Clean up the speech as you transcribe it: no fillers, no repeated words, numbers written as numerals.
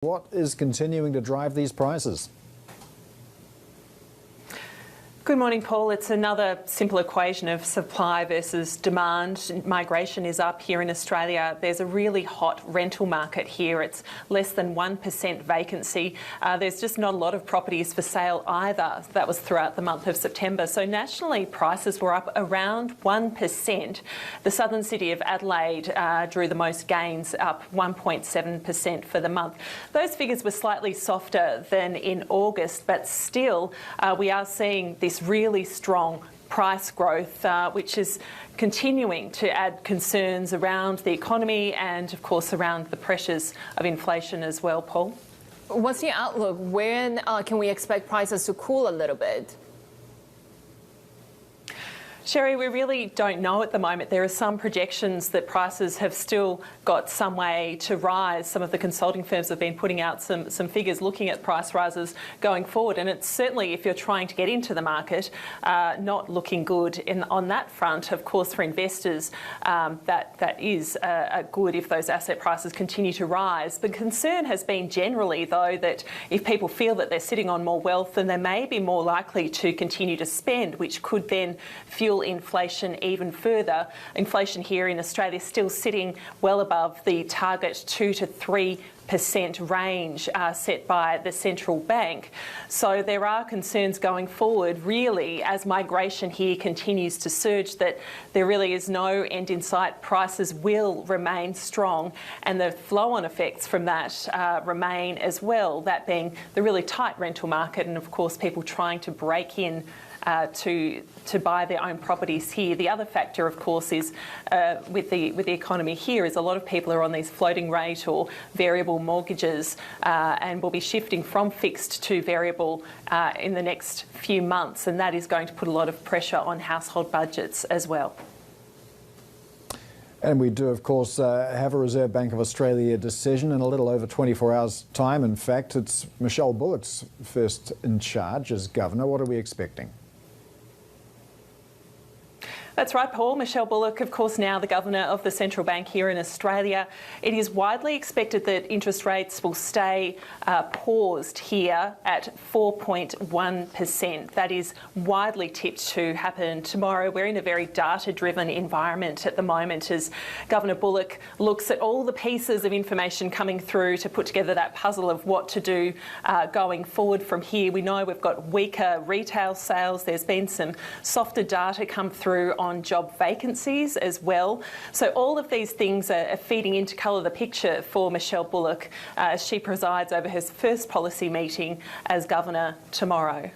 What is continuing to drive these prices? Good morning, Paul. It's another simple equation of supply versus demand. Migration is up here in Australia. There's a really hot rental market here. It's less than 1% vacancy. There's just not a lot of properties for sale either. That was throughout the month of September. So nationally, prices were up around 1%. The southern city of Adelaide drew the most gains, up 1.7% for the month. Those figures were slightly softer than in August, but still we are seeing this really strong price growth, which is continuing to add concerns around the economy and, of course, around the pressures of inflation as well, Paul. What's the outlook? When can we expect prices to cool a little bit? Sherry, we really don't know at the moment. There are some projections that prices have still got some way to rise. Some of the consulting firms have been putting out some figures looking at price rises going forward. And it's certainly, if you're trying to get into the market, not looking good on that front. Of course, for investors, that is good if those asset prices continue to rise. The concern has been generally, though, that if people feel that they're sitting on more wealth, then they may be more likely to continue to spend, which could then fuel inflation even further. Inflation here in Australia is still sitting well above the target 2 to 3% range set by the central bank. So there are concerns going forward, really, as migration here continues to surge, that there really is no end in sight. Prices will remain strong, and the flow-on effects from that remain as well, that being the really tight rental market and, of course, people trying to break in to buy their own properties here. The other factor, of course, is with the economy here is a lot of people are on these floating rate or variable mortgages and will be shifting from fixed to variable in the next few months, and that is going to put a lot of pressure on household budgets as well. And we do, of course, have a Reserve Bank of Australia decision in a little over 24 hours' time. In fact, it's Michelle Bullock's first in charge as governor. What are we expecting? That's right, Paul. Michelle Bullock, of course, now the Governor of the Central Bank here in Australia. It is widely expected that interest rates will stay paused here at 4.1%. That is widely tipped to happen tomorrow. We're in a very data-driven environment at the moment as Governor Bullock looks at all the pieces of information coming through to put together that puzzle of what to do going forward from here. We know we've got weaker retail sales. There's been some softer data come through on job vacancies as well. So all of these things are feeding in to colour the picture for Michelle Bullock as she presides over her first policy meeting as Governor tomorrow.